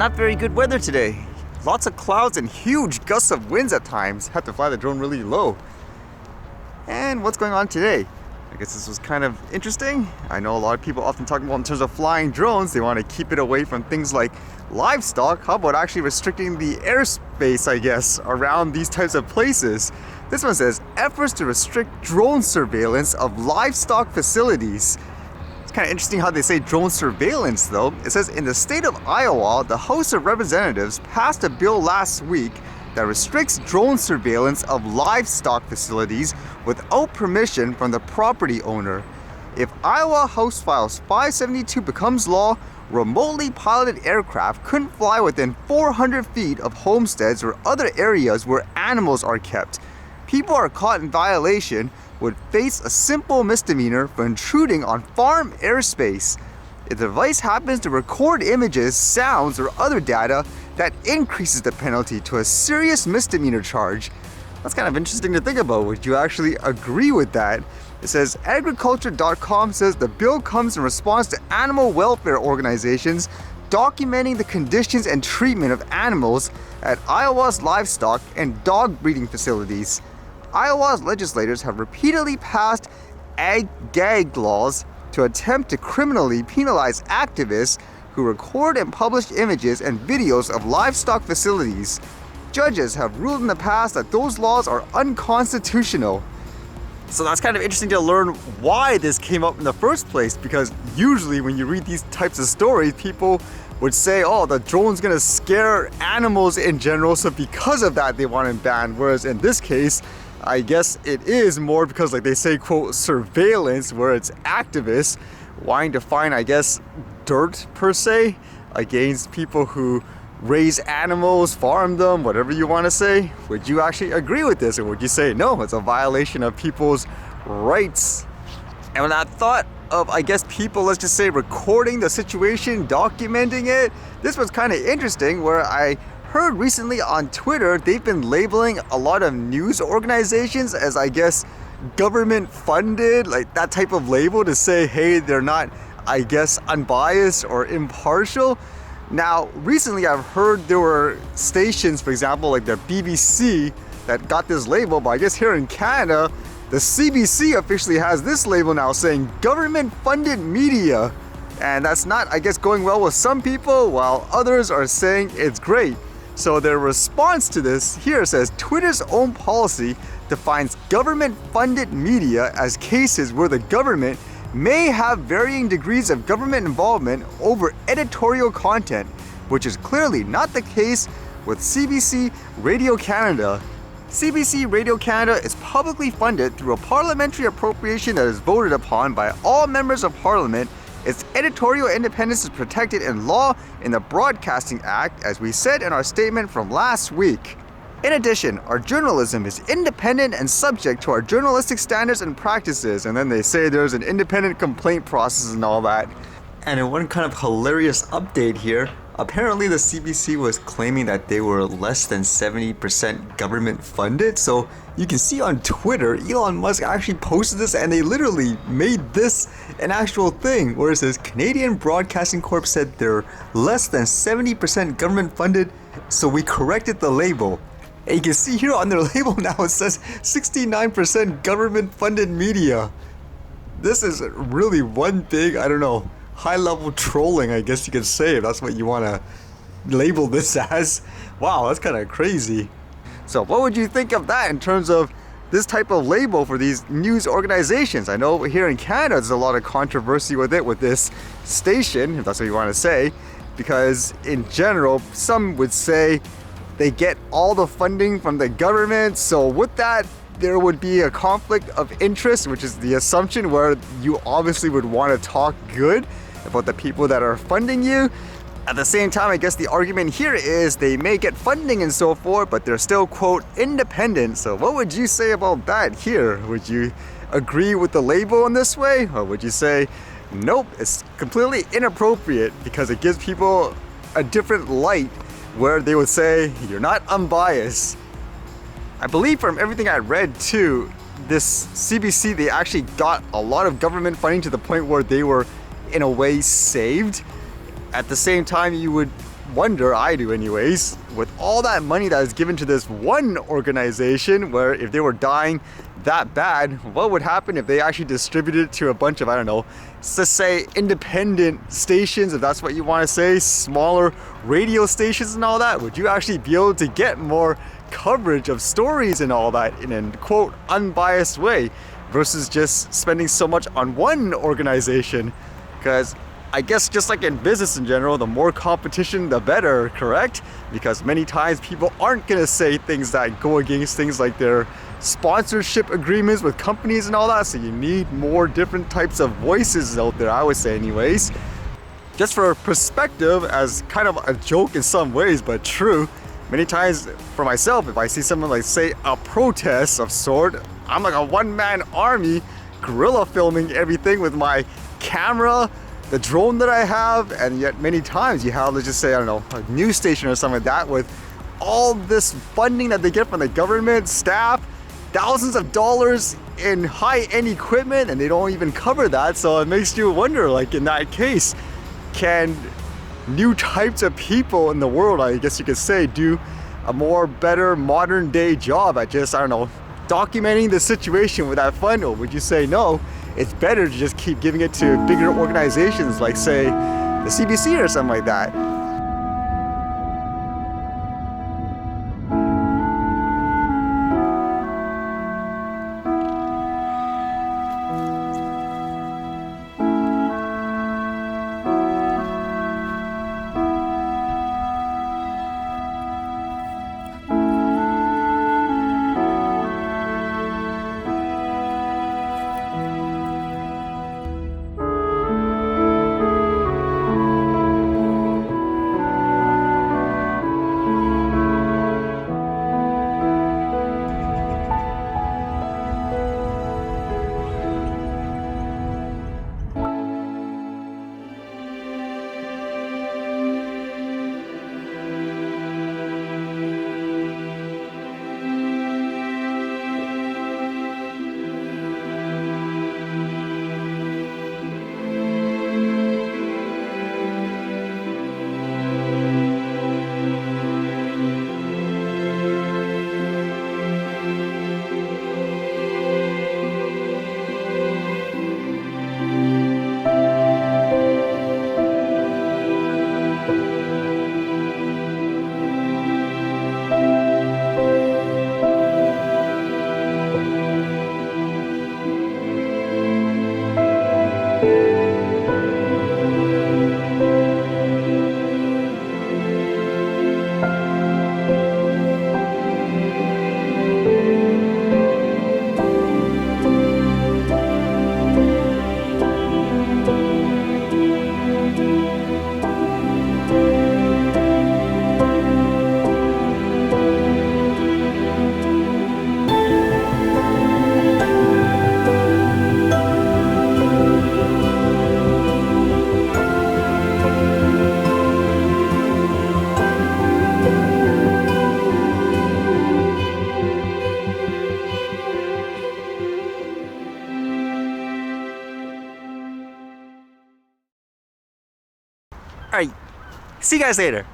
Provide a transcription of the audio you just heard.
Not very good weather today. Lots of clouds and huge gusts of winds at times. Had to fly the drone really low. And what's going on today? I guess this was kind of interesting. I know a lot of people often talk about in terms of flying drones, they want to keep it away from things like livestock. How about actually restricting the airspace, I guess, around these types of places? This one says, efforts to restrict drone surveillance of livestock facilities. It's kind of interesting how they say drone surveillance though. It says, in the state of Iowa, the House of Representatives passed a bill last week that restricts drone surveillance of livestock facilities without permission from the property owner. If Iowa House File 572 becomes law, remotely piloted aircraft couldn't fly within 400 feet of homesteads or other areas where animals are kept. People are caught in violation would face a simple misdemeanor for intruding on farm airspace. If the device happens to record images, sounds, or other data, that increases the penalty to a serious misdemeanor charge. That's kind of interesting to think about. Would you actually agree with that? It says, agriculture.com says the bill comes in response to animal welfare organizations documenting the conditions and treatment of animals at Iowa's livestock and dog breeding facilities. Iowa's legislators have repeatedly passed ag-gag laws to attempt to criminally penalize activists who record and publish images and videos of livestock facilities. Judges have ruled in the past that those laws are unconstitutional. So that's kind of interesting to learn why this came up in the first place, because usually when you read these types of stories, people would say, oh, the drone's gonna scare animals in general, so because of that they want it banned. Whereas in this case, I guess it is more because, like they say, quote, surveillance, where it's activists wanting to find, I guess, dirt per se against people who raise animals, farm them, whatever you want to say. Would you actually agree with this, or would you say no, it's a violation of people's rights? And when I thought of, I guess, people, let's just say, recording the situation, documenting it, this was kind of interesting, where I heard recently on Twitter they've been labeling a lot of news organizations as, I guess, government funded, like that type of label, to say, hey, they're not, I guess, unbiased or impartial. Now, recently I've heard there were stations, for example, like the BBC, that got this label, but I guess here in Canada, the CBC officially has this label now saying government funded media. And that's not, I guess, going well with some people, while others are saying it's great. So their response to this here says, Twitter's own policy defines government-funded media as cases where the government may have varying degrees of government involvement over editorial content, which is clearly not the case with CBC Radio Canada. CBC Radio Canada is publicly funded through a parliamentary appropriation that is voted upon by all members of Parliament. Its editorial independence is protected in law in the Broadcasting Act, as we said in our statement from last week. In addition, our journalism is independent and subject to our journalistic standards and practices, and then they say there's an independent complaint process and all that. And in one kind of hilarious update here, apparently the CBC was claiming that they were less than 70% government funded. So you can see on Twitter, Elon Musk actually posted this, and they literally made this an actual thing, where it says Canadian Broadcasting Corp said they're less than 70% government funded, so we corrected the label. And you can see here on their label now it says 69% government funded media. This is really one big, I don't know, high level trolling, I guess you could say, if that's what you want to label this as. Wow, that's kind of crazy. So what would you think of that in terms of this type of label for these news organizations? I know here in Canada there's a lot of controversy with it, with this station, if that's what you want to say, because in general some would say they get all the funding from the government. So with that, there would be a conflict of interest, which is the assumption where you obviously would want to talk good about the people that are funding you. At the same time, I guess the argument here is they may get funding and so forth, but they're still, quote, independent. So what would you say about that here? Would you agree with the label in this way? Or would you say, nope, it's completely inappropriate because it gives people a different light where they would say, you're not unbiased? I believe from everything I read too, this CBC, they actually got a lot of government funding to the point where they were in a way saved. At the same time, you would wonder, I do anyways, with all that money that is given to this one organization, where if they were dying that bad, what would happen if they actually distributed it to a bunch of, I don't know, let's say independent stations, if that's what you want to say, smaller radio stations and all that? Would you actually be able to get more coverage of stories and all that in a quote unbiased way versus just spending so much on one organization? Because I guess just like in business in general, the more competition, the better, correct? Because many times people aren't gonna say things that go against things like their sponsorship agreements with companies and all that. So you need more different types of voices out there, I would say anyways. Just for perspective, as kind of a joke in some ways, but true, many times for myself, if I see someone like say a protest of sort, I'm like a one-man army, guerrilla filming everything with my camera, the drone that I have, and yet many times you have, let's just say, I don't know, a news station or something like that with all this funding that they get from the government, staff, thousands of dollars in high-end equipment, and they don't even cover that. So it makes you wonder, like in that case, can new types of people in the world, I guess you could say, do a more better modern day job at just, I don't know, documenting the situation with that fund? Or would you say no, it's better to just keep giving it to bigger organizations like say the CBC or something like that? All right, see you guys later.